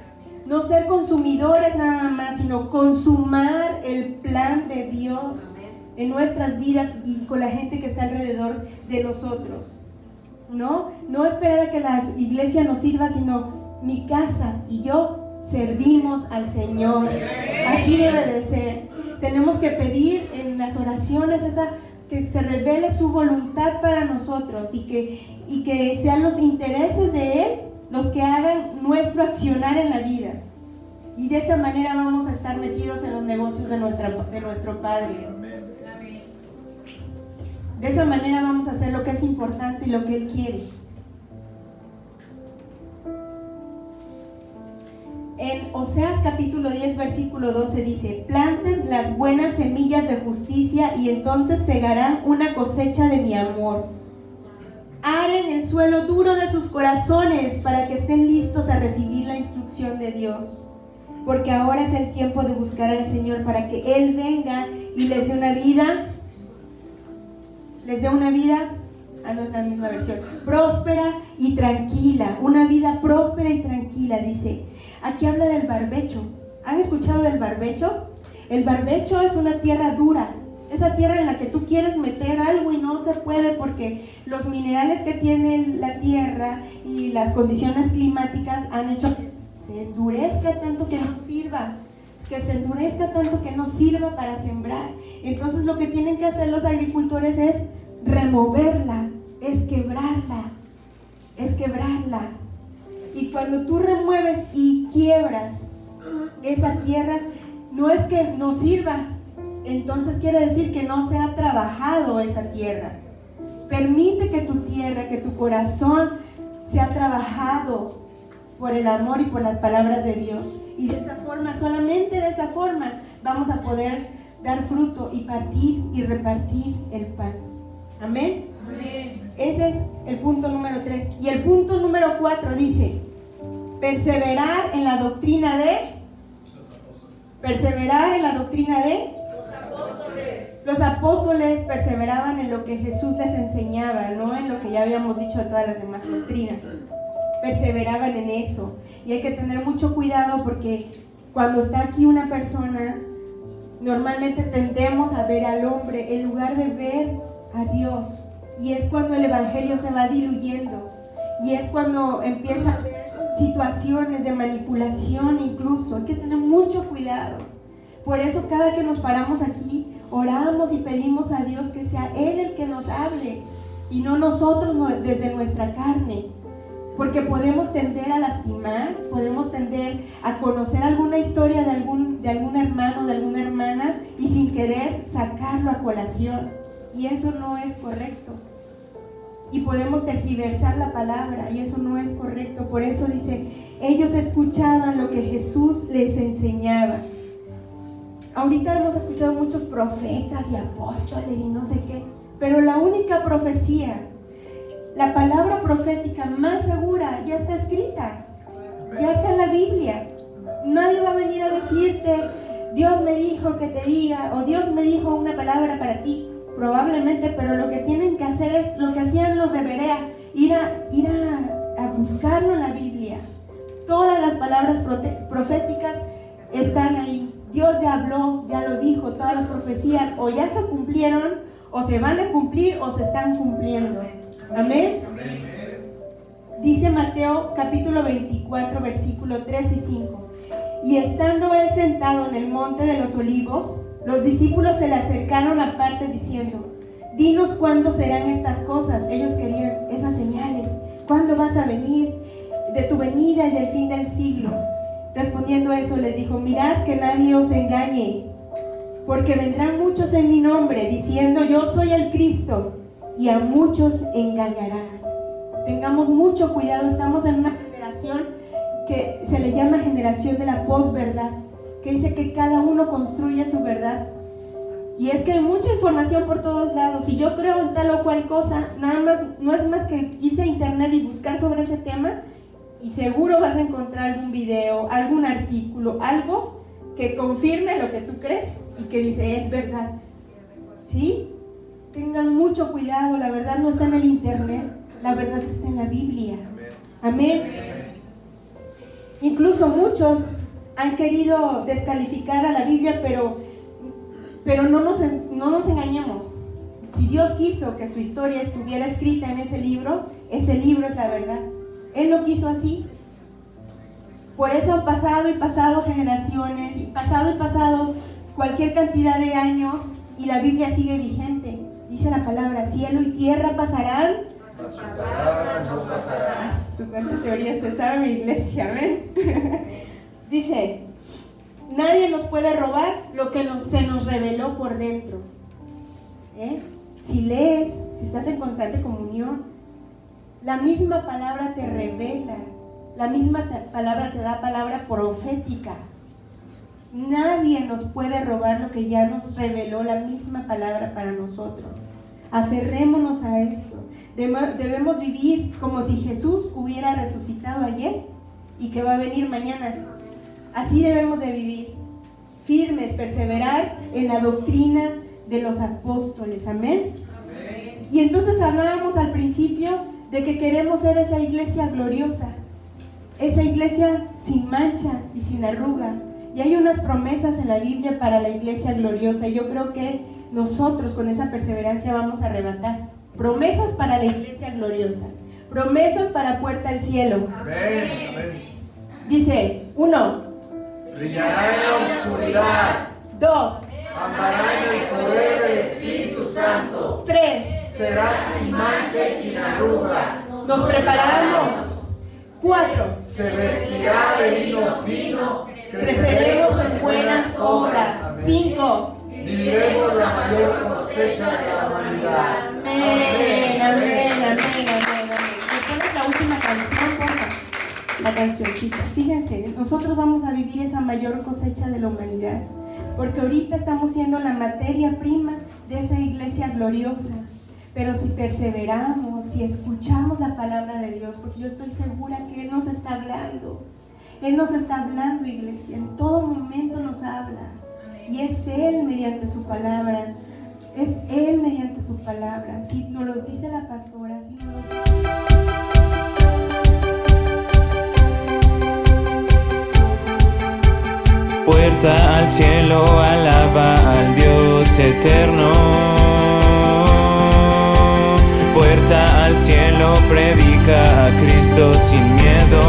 No ser consumidores nada más, sino consumar el plan de Dios. en nuestras vidas y con la gente que está alrededor de nosotros. No esperar a que la iglesia nos sirva, sino mi casa y yo servimos al Señor. Así debe de ser. Tenemos que pedir en las oraciones que se revele su voluntad para nosotros y que sean los intereses de Él los que hagan nuestro accionar en la vida. Y de esa manera vamos a estar metidos en los negocios de nuestro Padre. De esa manera vamos a hacer lo que es importante y lo que Él quiere. En Oseas capítulo 10 versículo 12 dice: planten las buenas semillas de justicia y entonces segarán una cosecha de mi amor. Aren el suelo duro de sus corazones para que estén listos a recibir la instrucción de Dios. Porque ahora es el tiempo de buscar al Señor para que Él venga y les dé una vida. No es la misma versión, próspera y tranquila, una vida próspera y tranquila, dice. Aquí habla del barbecho. ¿Han escuchado del barbecho? El barbecho es una tierra dura, esa tierra en la que tú quieres meter algo y no se puede porque los minerales que tiene la tierra y las condiciones climáticas han hecho que se endurezca tanto que no sirva para sembrar. Entonces lo que tienen que hacer los agricultores es removerla, es quebrarla. Y cuando tú remueves y quiebras esa tierra, no es que no sirva, entonces quiere decir que no se ha trabajado esa tierra. Permite que tu tierra, que tu corazón sea trabajado por el amor y por las palabras de Dios. Y de esa forma, solamente de esa forma, vamos a poder dar fruto y partir y repartir el pan. Amén. Ese es el punto número 3. Y el punto número 4 dice: perseverar en la doctrina de los apóstoles perseveraban en lo que Jesús les enseñaba, no en lo que ya habíamos dicho de todas las demás doctrinas. Perseveraban en eso. Y hay que tener mucho cuidado porque cuando está aquí una persona, normalmente tendemos a ver al hombre en lugar de ver a Dios. Y es cuando el evangelio se va diluyendo. Y es cuando empieza a haber situaciones de manipulación incluso. Hay que tener mucho cuidado. Por eso cada que nos paramos aquí, oramos y pedimos a Dios que sea Él el que nos hable y no nosotros desde nuestra carne. Porque podemos tender a lastimar, podemos tender a conocer alguna historia de algún hermano, de alguna hermana y sin querer sacarlo a colación. Y eso no es correcto. Y podemos tergiversar la palabra y eso no es correcto. Por eso dice, ellos escuchaban lo que Jesús les enseñaba. Ahorita hemos escuchado muchos profetas y apóstoles y no sé qué, pero la única profecía, la palabra profética más segura ya está escrita, ya está en la Biblia. Nadie va a venir a decirte, Dios me dijo que te diga, o Dios me dijo una palabra para ti. Probablemente, pero lo que tienen que hacer es lo que hacían los de Berea, ir a buscarlo en la Biblia. Todas las palabras proféticas están ahí. Dios ya habló, ya lo dijo, todas las profecías o ya se cumplieron, o se van a cumplir, o se están cumpliendo. Amén. Dice Mateo capítulo 24, versículo 3 y 5. Y estando él sentado en el monte de los olivos, los discípulos se le acercaron aparte diciendo, dinos cuándo serán estas cosas. Ellos querían esas señales. ¿Cuándo vas a venir? De tu venida y del fin del siglo. Respondiendo eso les dijo, mirad que nadie os engañe, porque vendrán muchos en mi nombre diciendo yo soy el Cristo, y a muchos engañarán. Tengamos mucho cuidado, estamos en una generación que se le llama generación de la posverdad, que dice que cada uno construye su verdad. Y es que hay mucha información por todos lados. Si yo creo en tal o cual cosa, nada más, no es más que irse a internet y buscar sobre ese tema, y seguro vas a encontrar algún video, algún artículo, algo que confirme lo que tú crees y que dice es verdad. ¿Sí? Tengan mucho cuidado, la verdad no está en el internet, la verdad está en la Biblia. Amén. Incluso muchos han querido descalificar a la Biblia, pero Pero no nos engañemos. Si Dios quiso que su historia estuviera escrita en ese libro es la verdad. Él lo quiso así. Por eso han pasado y pasado generaciones, y pasado cualquier cantidad de años, y la Biblia sigue vigente. Dice la palabra, cielo y tierra pasarán, Mas su palabra no pasará. su cuánta teoría se sabe mi iglesia, ¿ven? Dice, nadie nos puede robar lo que se nos reveló por dentro. Si lees, si estás en constante comunión, la misma palabra te revela, la misma palabra te da palabra profética. Nadie nos puede robar lo que ya nos reveló la misma palabra para nosotros. Aferrémonos a esto. Debemos vivir como si Jesús hubiera resucitado ayer y que va a venir mañana. Así debemos de vivir, firmes, perseverar en la doctrina de los apóstoles. Amén. Amén. Y entonces hablábamos al principio de que queremos ser esa iglesia gloriosa, esa iglesia sin mancha y sin arruga. Y hay unas promesas en la Biblia para la iglesia gloriosa, y yo creo que nosotros con esa perseverancia vamos a arrebatar promesas para la iglesia gloriosa, promesas para puerta al cielo. Amén. Amén. Dice, 1, Brillará en la oscuridad. 2, Andará en el poder del Espíritu Santo. 3, Será sin mancha y sin arruga. nos preparamos. 4, Se vestirá de lino fino. creceremos en buenas obras. 5, Viviremos la mayor cosecha de la humanidad. amén, amén, amén, amén, amén. ¿Me pones la última canción, porfa? La cancioncita. Fíjense, nosotros vamos a vivir esa mayor cosecha de la humanidad, porque ahorita estamos siendo la materia prima de esa iglesia gloriosa. Pero si perseveramos, si escuchamos la palabra de Dios, porque yo estoy segura que Él nos está hablando. Él nos está hablando, iglesia, en todo momento nos habla. Y es Él mediante su palabra. Es Él mediante su palabra. Si nos lo dice la pastora, si nos lo... Puerta al cielo, alaba al Dios eterno. Puerta al cielo, predica a Cristo sin miedo.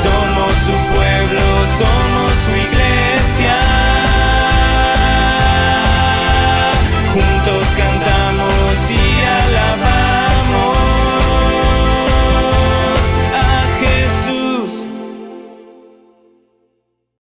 Somos su pueblo, somos su iglesia.